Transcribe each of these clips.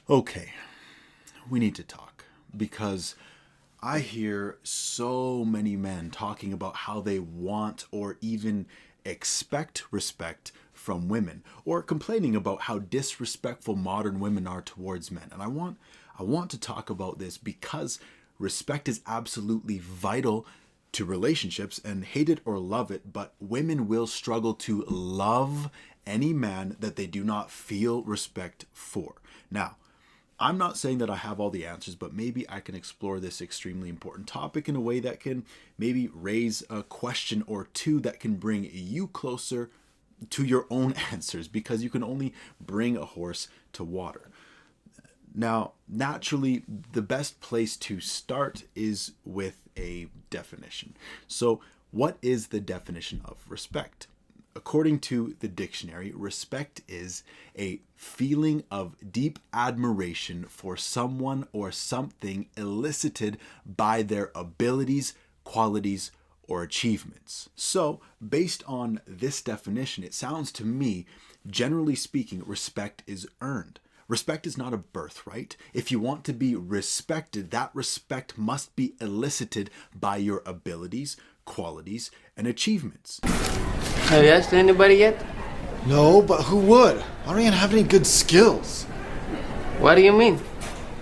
Okay, we need to talk because I hear so many men talking about how they want or even expect respect from women, or complaining about how disrespectful modern women are towards men. And I want to talk about this because respect is absolutely vital to relationships, and hate it or love it, but women will struggle to love any man that they do not feel respect for. Now, I'm not saying that I have all the answers, but maybe I can explore this extremely important topic in a way that can maybe raise a question or two that can bring you closer to your own answers, because you can only bring a horse to water. Now, naturally, the best place to start is with a definition. So, what is the definition of respect? According to the dictionary, respect is a feeling of deep admiration for someone or something elicited by their abilities, qualities, or achievements. So, based on this definition, it sounds to me, generally speaking, respect is earned. Respect is not a birthright. If you want to be respected, that respect must be elicited by your abilities, qualities, and achievements. Have you asked anybody yet? No, but who would? I don't even have any good skills. What do you mean?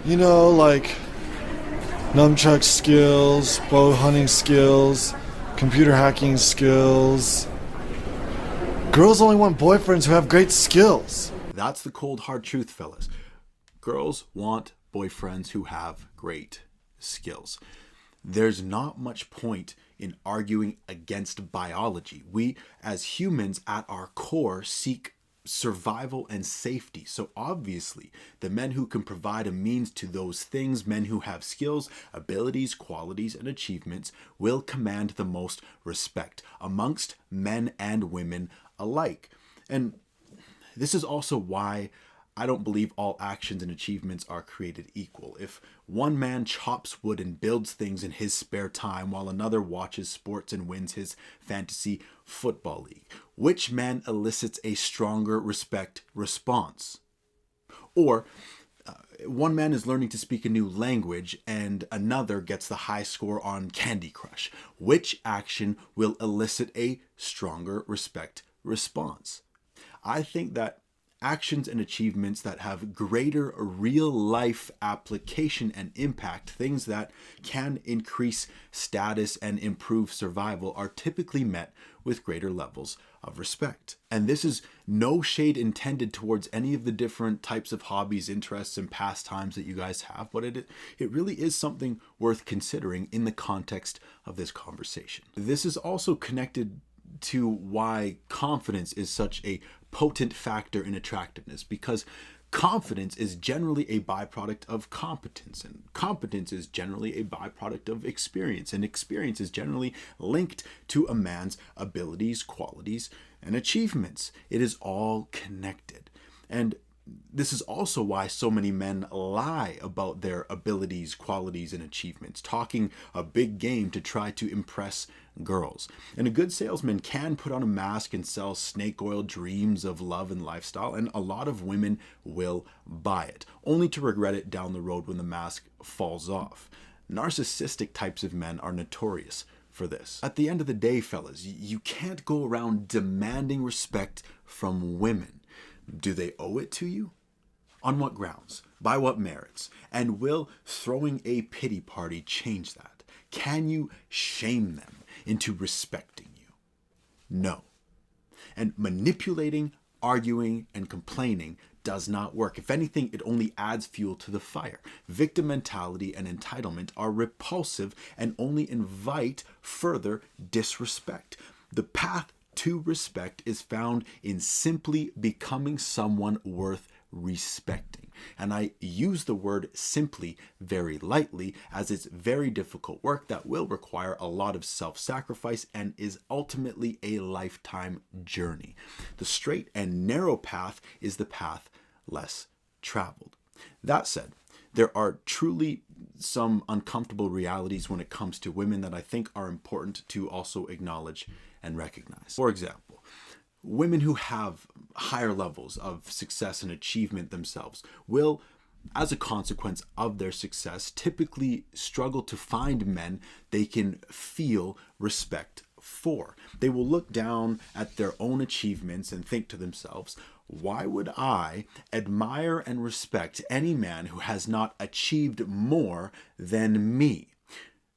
You know, like nunchuck skills, bow hunting skills, computer hacking skills. Girls only want boyfriends who have great skills. That's the cold hard truth, fellas. Girls want boyfriends who have great skills. There's not much point in arguing against biology. We, as humans, at our core, seek survival and safety. So obviously, the men who can provide a means to those things, men who have skills, abilities, qualities, and achievements, will command the most respect amongst men and women alike. And this is also why I don't believe all actions and achievements are created equal. If one man chops wood and builds things in his spare time while another watches sports and wins his fantasy football league, which man elicits a stronger respect response? Or one man is learning to speak a new language and another gets the high score on Candy Crush. Which action will elicit a stronger respect response? I think that actions and achievements that have greater real life application and impact, things that can increase status and improve survival, are typically met with greater levels of respect. And this is no shade intended towards any of the different types of hobbies, interests, and pastimes that you guys have, but it really is something worth considering in the context of this conversation. This is also connected to why confidence is such a potent factor in attractiveness, because confidence is generally a byproduct of competence, and competence is generally a byproduct of experience, and experience is generally linked to a man's abilities, qualities, and achievements. It is all connected. And this is also why so many men lie about their abilities, qualities, and achievements, talking a big game to try to impress girls. And a good salesman can put on a mask and sell snake oil dreams of love and lifestyle, and a lot of women will buy it, only to regret it down the road when the mask falls off. Narcissistic types of men are notorious for this. At the end of the day, fellas, you can't go around demanding respect from women. Do they owe it to you? On what grounds? By what merits? And will throwing a pity party change that? Can you shame them into respecting you? No. And manipulating, arguing, and complaining does not work. If anything, it only adds fuel to the fire. Victim mentality and entitlement are repulsive and only invite further disrespect. The path to respect is found in simply becoming someone worth respecting. And I use the word simply very lightly, as it's very difficult work that will require a lot of self-sacrifice and is ultimately a lifetime journey. The straight and narrow path is the path less traveled. That said, there are truly some uncomfortable realities when it comes to women that I think are important to also acknowledge and recognize. For example, women who have higher levels of success and achievement themselves will as a consequence of their success, typically struggle to find men they can feel respect for. They will look down at their own achievements and think to themselves, why would I admire and respect any man who has not achieved more than me?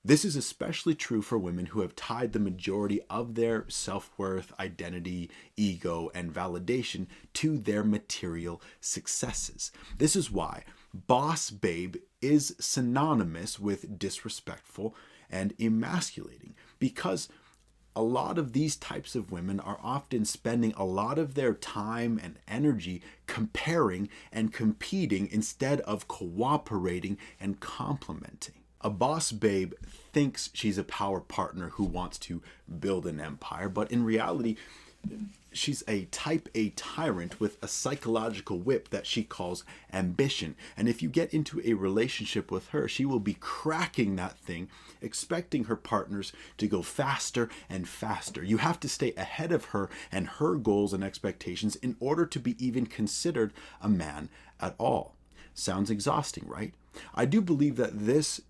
This is especially true for women who have tied the majority of their self-worth, identity, ego, and validation to their material successes. This is why boss babe is synonymous with disrespectful and emasculating, because a lot of these types of women are often spending a lot of their time and energy comparing and competing instead of cooperating and complementing. A boss babe thinks she's a power partner who wants to build an empire, but in reality, she's a type A tyrant with a psychological whip that she calls ambition. And if you get into a relationship with her, she will be cracking that thing, expecting her partners to go faster and faster. You have to stay ahead of her and her goals and expectations in order to be even considered a man at all. Sounds exhausting, right? I do believe that this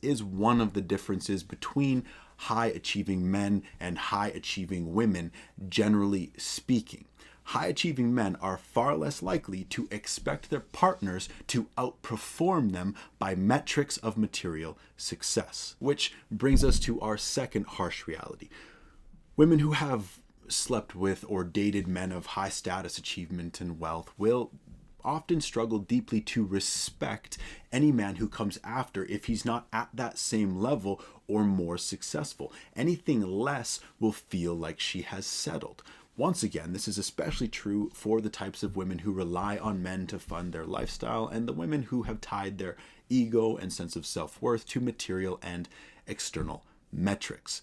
is one of the differences between high achieving men and high achieving women, generally speaking. High achieving men are far less likely to expect their partners to outperform them by metrics of material success. Which brings us to our second harsh reality. Women who have slept with or dated men of high status, achievement, and wealth will often struggle deeply to respect any man who comes after if he's not at that same level or more successful. Anything less will feel like she has settled. Once again, this is especially true for the types of women who rely on men to fund their lifestyle and the women who have tied their ego and sense of self-worth to material and external metrics.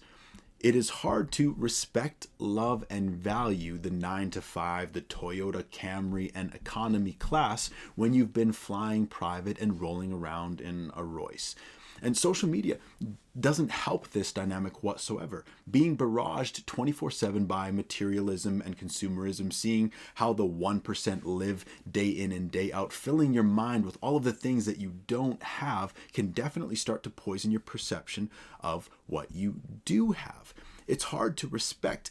It is hard to respect, love, and value the 9-to-5, the Toyota Camry, and economy class when you've been flying private and rolling around in a Royce. And social media doesn't help this dynamic whatsoever. Being barraged 24/7 by materialism and consumerism, seeing how the 1% live day in and day out, filling your mind with all of the things that you don't have, can definitely start to poison your perception of what you do have. It's hard to respect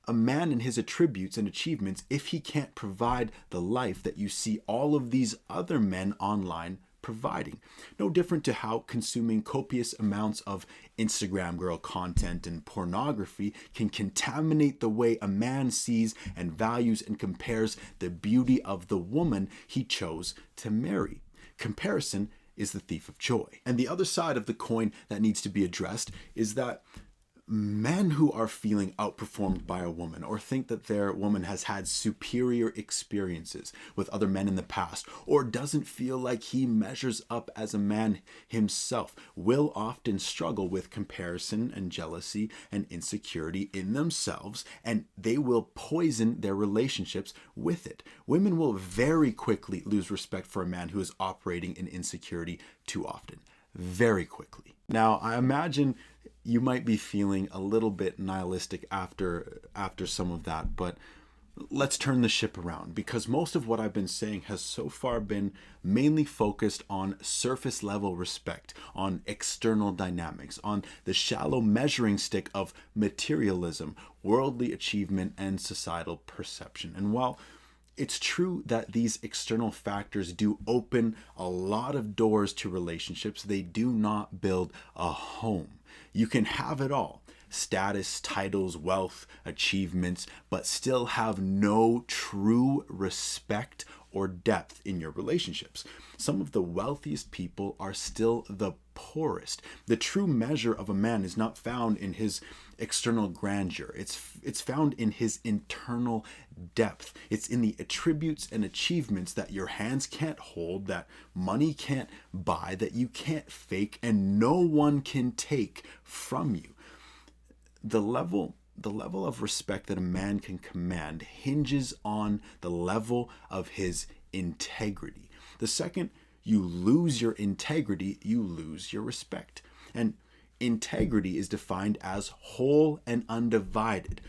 a man and his attributes and achievements if he can't provide the life that you see all of these other men online providing. No different to how consuming copious amounts of Instagram girl content and pornography can contaminate the way a man sees and values and compares the beauty of the woman he chose to marry. Comparison is the thief of joy. And the other side of the coin that needs to be addressed is that men who are feeling outperformed by a woman or think that their woman has had superior experiences with other men in the past or doesn't feel like he measures up as a man himself will often struggle with comparison and jealousy and insecurity in themselves, and they will poison their relationships with it. Women will very quickly lose respect for a man who is operating in insecurity too often. Very quickly. Now, I imagine you might be feeling a little bit nihilistic after some of that, but let's turn the ship around, because most of what I've been saying has so far been mainly focused on surface level respect, on external dynamics, on the shallow measuring stick of materialism, worldly achievement, and societal perception. And while it's true that these external factors do open a lot of doors to relationships, they do not build a home. You can have it all: status, titles, wealth, achievements, but still have no true respect or depth in your relationships. Some of the wealthiest people are still the poorest. The true measure of a man is not found in his external grandeur. It's found in his internal depth. It's in the attributes and achievements that your hands can't hold, that money can't buy, that you can't fake, and no one can take from you. The level of respect that a man can command hinges on the level of his integrity. The second you lose your integrity, you lose your respect. And integrity is defined as whole and undivided.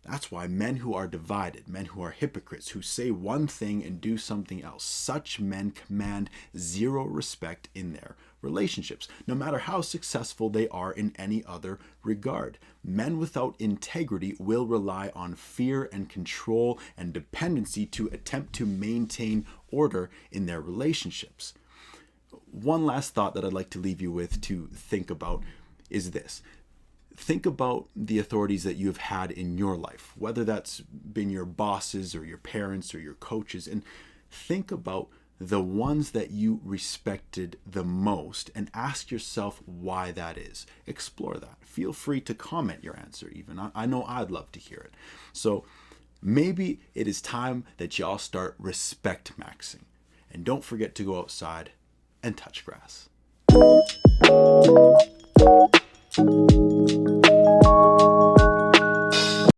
That's why men who are divided, men who are hypocrites, who say one thing and do something else, such men command zero respect in their relationships, no matter how successful they are in any other regard. Men without integrity will rely on fear and control and dependency to attempt to maintain order in their relationships. One last thought that I'd like to leave you with to think about is this. Think about the authorities that you've had in your life, whether that's been your bosses or your parents or your coaches, and think about the ones that you respected the most and ask yourself why that is. Explore that. Feel free to comment your answer even. I know I'd love to hear it. So maybe it is time that y'all start respect maxing. And don't forget to go outside and touch grass.